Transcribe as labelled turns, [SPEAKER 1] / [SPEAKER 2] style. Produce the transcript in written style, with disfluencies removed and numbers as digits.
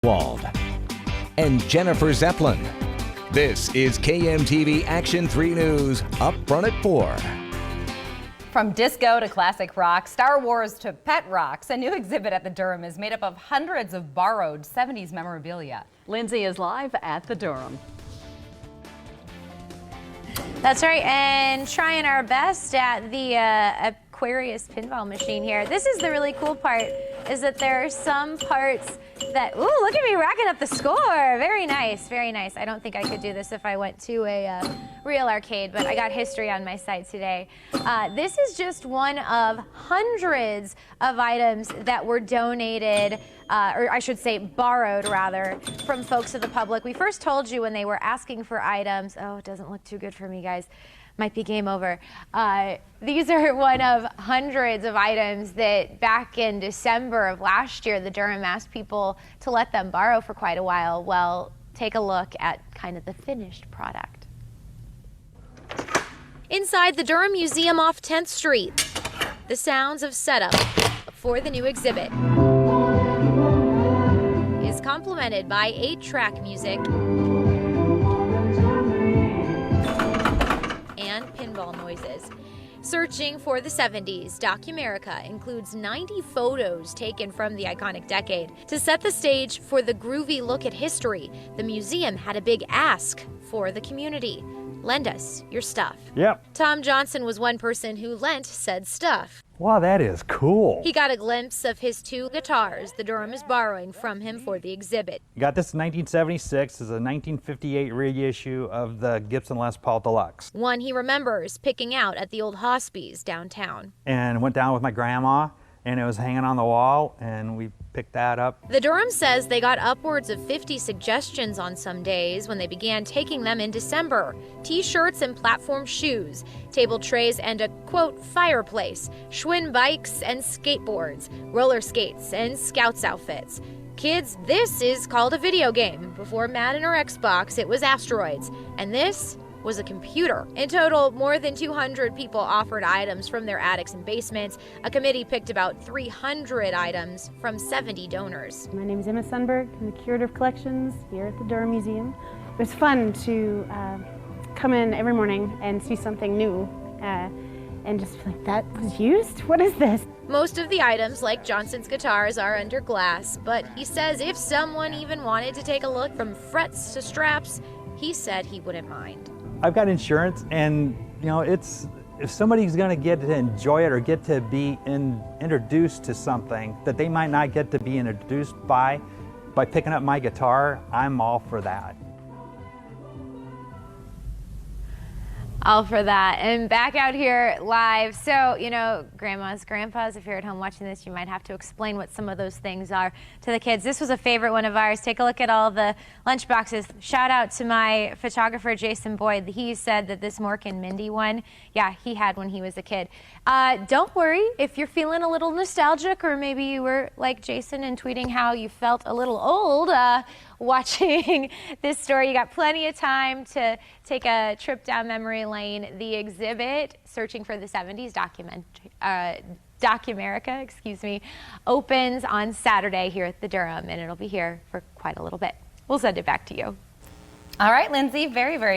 [SPEAKER 1] Wald and Jennifer Zeppelin. This is KMTV Action 3 News, up front at 4.
[SPEAKER 2] From disco to classic rock, Star Wars to pet rocks, a new exhibit at the Durham is made up of hundreds of borrowed 70s memorabilia.
[SPEAKER 3] Lindsay is live at the Durham.
[SPEAKER 4] That's right, and trying our best at the Aquarius pinball machine here. This is the really cool part, is that there are some parts that, ooh, look at me racking up the score. Very nice, very nice. I don't think I could do this if I went to a real arcade, but I got history on my side today. This is just one of hundreds of items that were donated, or I should say borrowed rather, from folks of the public. We first told you when they were asking for items, oh, it doesn't look too good for me, guys. Might be game over. These are one of hundreds of items that back in December of last year, the Durham asked people to let them borrow for quite a while. Well, take a look at kind of the finished product. Inside the Durham Museum off 10th Street, the sounds of setup for the new exhibit is complemented by 8-track music and pinball noises. Searching for the 70s, Documerica includes 90 photos taken from the iconic decade. To set the stage for the groovy look at history, the museum had a big ask for the community. Lend us your stuff.
[SPEAKER 5] Yep.
[SPEAKER 4] Tom Johnson was one person who lent said stuff.
[SPEAKER 5] Wow, that is cool.
[SPEAKER 4] He got a glimpse of his 2 guitars the Durham is borrowing from him for the exhibit.
[SPEAKER 5] Got this in 1976 as a 1958 reissue of the Gibson Les Paul Deluxe.
[SPEAKER 4] One he remembers picking out at the old Hospies downtown.
[SPEAKER 5] And went down with my grandma, and it was hanging on the wall, and we picked that up.
[SPEAKER 4] The Durham says they got upwards of 50 suggestions on some days when they began taking them in December. T-shirts and platform shoes, table trays and a, quote, fireplace, Schwinn bikes and skateboards, roller skates and Scouts outfits. Kids, this is called a video game. Before Madden or Xbox, it was Asteroids. And this was a computer. In total, more than 200 people offered items from their attics and basements. A committee picked about 300 items from 70 donors.
[SPEAKER 6] My name is Emma Sundberg. I'm the Curator of Collections here at the Durham Museum. It's fun to come in every morning and see something new and just feel like, that was used? What is this?
[SPEAKER 4] Most of the items, like Johnson's guitars, are under glass, but he says if someone even wanted to take a look from frets to straps, he said he wouldn't mind.
[SPEAKER 5] I've got insurance, and you know, it's if somebody's going to get to enjoy it or get to be introduced to something that they might not get to be introduced by picking up my guitar, I'm all for that.
[SPEAKER 4] All for that. And back out here live. So, you know, grandmas, grandpas, if you're at home watching this, you might have to explain what some of those things are to the kids. This was a favorite one of ours. Take a look at all the lunch boxes. Shout out to my photographer, Jason Boyd. He said that this Mork and Mindy one, yeah, he had when he was a kid. Don't worry if you're feeling a little nostalgic, or maybe you were like Jason and tweeting how you felt a little old watching this story. You got plenty of time to take a trip down memory lane. The exhibit, Searching for the 70s Documerica, excuse me, opens on Saturday here at the Durham, and it'll be here for quite a little bit. We'll send it back to you.
[SPEAKER 2] All right, Lindsay, very, very